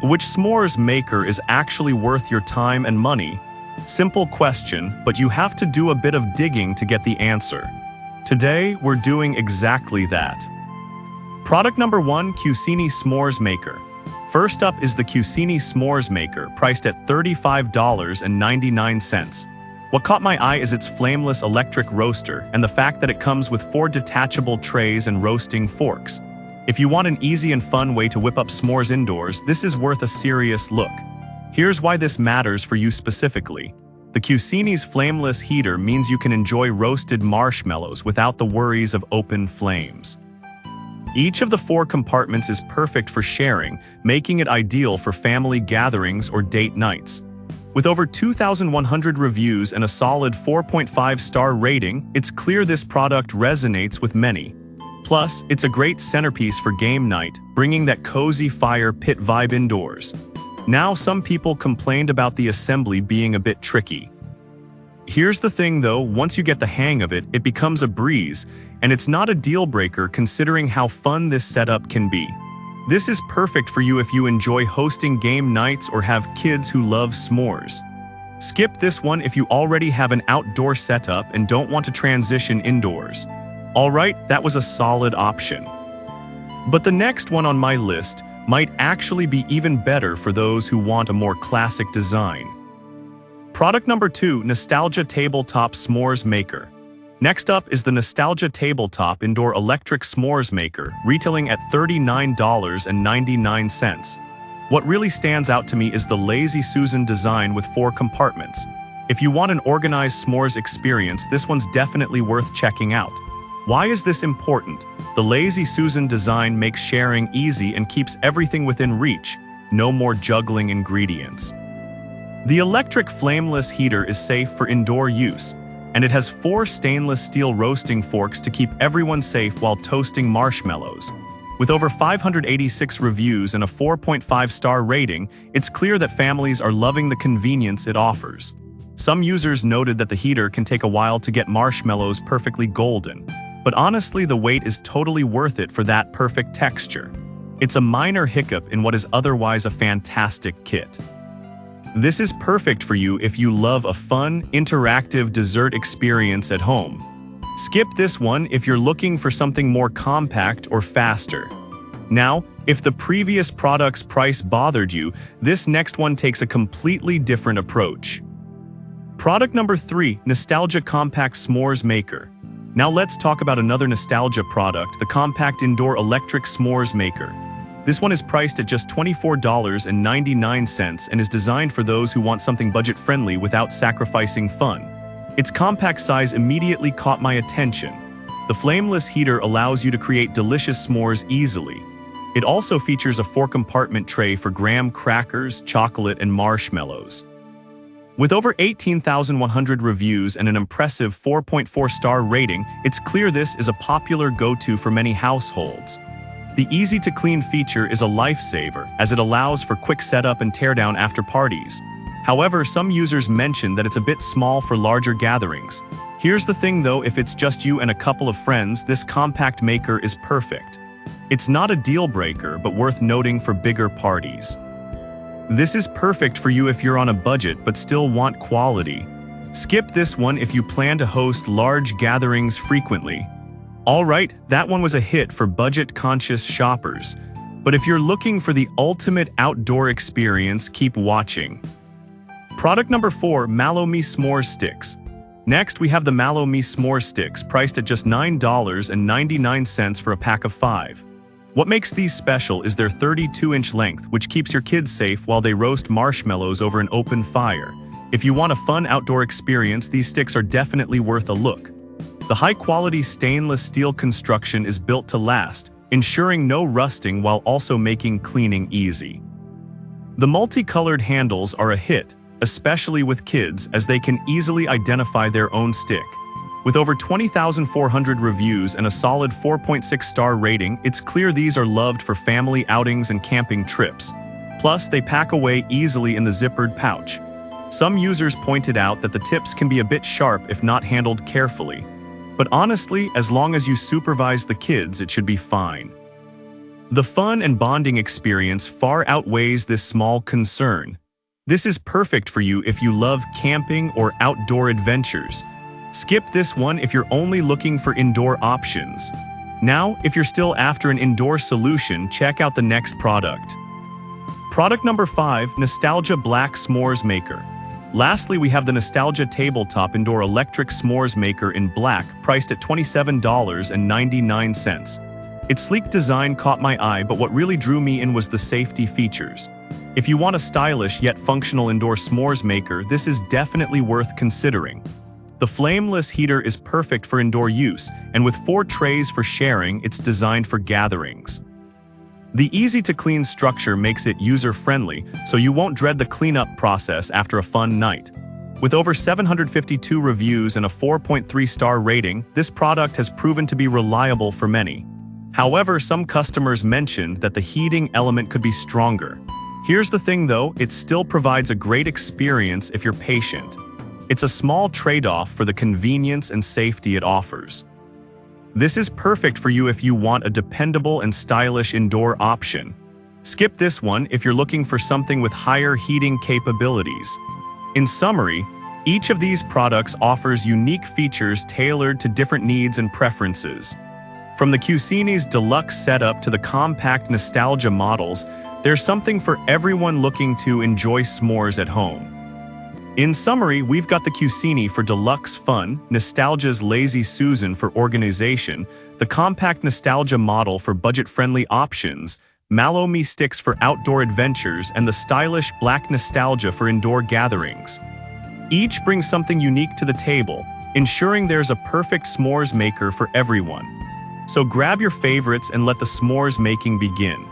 Which s'mores maker is actually worth your time and money? Simple question, but you have to do a bit of digging to get the answer. Today, we're doing exactly that. Product number 1, Cucini S'mores Maker. First up is the Cucini S'mores Maker, priced at $35.99. What caught my eye is its flameless electric roaster and the fact that it comes with 4 detachable trays and roasting forks. If you want an easy and fun way to whip up s'mores indoors, this is worth a serious look. Here's why this matters for you specifically. The Cucini's flameless heater means you can enjoy roasted marshmallows without the worries of open flames. Each of the 4 compartments is perfect for sharing, making it ideal for family gatherings or date nights. With over 2,100 reviews and a solid 4.5-star rating, it's clear this product resonates with many. Plus, it's a great centerpiece for game night, bringing that cozy fire pit vibe indoors. Now, some people complained about the assembly being a bit tricky. Here's the thing though, once you get the hang of it, it becomes a breeze, and it's not a deal breaker considering how fun this setup can be. This is perfect for you if you enjoy hosting game nights or have kids who love s'mores. Skip this one if you already have an outdoor setup and don't want to transition indoors. Alright, that was a solid option. But the next one on my list might actually be even better for those who want a more classic design. Product number 2, Nostalgia Tabletop S'mores Maker. Next up is the Nostalgia Tabletop Indoor Electric S'mores Maker, retailing at $39.99. What really stands out to me is the Lazy Susan design with 4 compartments. If you want an organized s'mores experience, this one's definitely worth checking out. Why is this important? The Lazy Susan design makes sharing easy and keeps everything within reach. No more juggling ingredients. The electric flameless heater is safe for indoor use, and it has 4 stainless steel roasting forks to keep everyone safe while toasting marshmallows. With over 586 reviews and a 4.5-star rating, it's clear that families are loving the convenience it offers. Some users noted that the heater can take a while to get marshmallows perfectly golden, but honestly, the wait is totally worth it for that perfect texture. It's a minor hiccup in what is otherwise a fantastic kit. This is perfect for you if you love a fun, interactive dessert experience at home. Skip this one if you're looking for something more compact or faster. Now, if the previous product's price bothered you, this next one takes a completely different approach. Product number 3, Nostalgia Compact S'mores Maker. Now let's talk about another nostalgia product, the Compact Indoor Electric S'mores Maker. This one is priced at just $24.99 and is designed for those who want something budget-friendly without sacrificing fun. Its compact size immediately caught my attention. The flameless heater allows you to create delicious s'mores easily. It also features a 4-compartment tray for graham crackers, chocolate, and marshmallows. With over 18,100 reviews and an impressive 4.4-star rating, it's clear this is a popular go-to for many households. The easy-to-clean feature is a lifesaver, as it allows for quick setup and teardown after parties. However, some users mention that it's a bit small for larger gatherings. Here's the thing though, if it's just you and a couple of friends, this compact maker is perfect. It's not a deal-breaker, but worth noting for bigger parties. This is perfect for you if you're on a budget but still want quality. Skip this one if you plan to host large gatherings frequently. Alright, that one was a hit for budget-conscious shoppers. But if you're looking for the ultimate outdoor experience, keep watching. Product number 4, Mallow Me S'mores Sticks. Next, we have the Mallow Me S'mores Sticks, priced at just $9.99 for a pack of 5. What makes these special is their 32-inch length, which keeps your kids safe while they roast marshmallows over an open fire. If you want a fun outdoor experience, these sticks are definitely worth a look. The high-quality stainless steel construction is built to last, ensuring no rusting while also making cleaning easy. The multicolored handles are a hit, especially with kids, as they can easily identify their own stick. With over 20,400 reviews and a solid 4.6-star rating, it's clear these are loved for family outings and camping trips. Plus, they pack away easily in the zippered pouch. Some users pointed out that the tips can be a bit sharp if not handled carefully. But honestly, as long as you supervise the kids, it should be fine. The fun and bonding experience far outweighs this small concern. This is perfect for you if you love camping or outdoor adventures. Skip this one if you're only looking for indoor options. Now, if you're still after an indoor solution, check out the next product. Product number 5, Nostalgia Black S'mores Maker. Lastly, we have the Nostalgia Tabletop Indoor Electric S'mores Maker in black, priced at $27.99. Its sleek design caught my eye, but what really drew me in was the safety features. If you want a stylish yet functional indoor s'mores maker, this is definitely worth considering. The flameless heater is perfect for indoor use, and with 4 trays for sharing, it's designed for gatherings. The easy-to-clean structure makes it user-friendly, so you won't dread the cleanup process after a fun night. With over 752 reviews and a 4.3-star rating, this product has proven to be reliable for many. However, some customers mentioned that the heating element could be stronger. Here's the thing though, it still provides a great experience if you're patient. It's a small trade-off for the convenience and safety it offers. This is perfect for you if you want a dependable and stylish indoor option. Skip this one if you're looking for something with higher heating capabilities. In summary, each of these products offers unique features tailored to different needs and preferences. From the Cucini's deluxe setup to the compact nostalgia models, there's something for everyone looking to enjoy s'mores at home. In summary, we've got the Cucini for deluxe fun, Nostalgia's Lazy Susan for organization, the compact nostalgia model for budget-friendly options, Mallow Me Sticks for outdoor adventures, and the stylish black Nostalgia for indoor gatherings. Each brings something unique to the table, ensuring there's a perfect s'mores maker for everyone. So grab your favorites and let the s'mores making begin.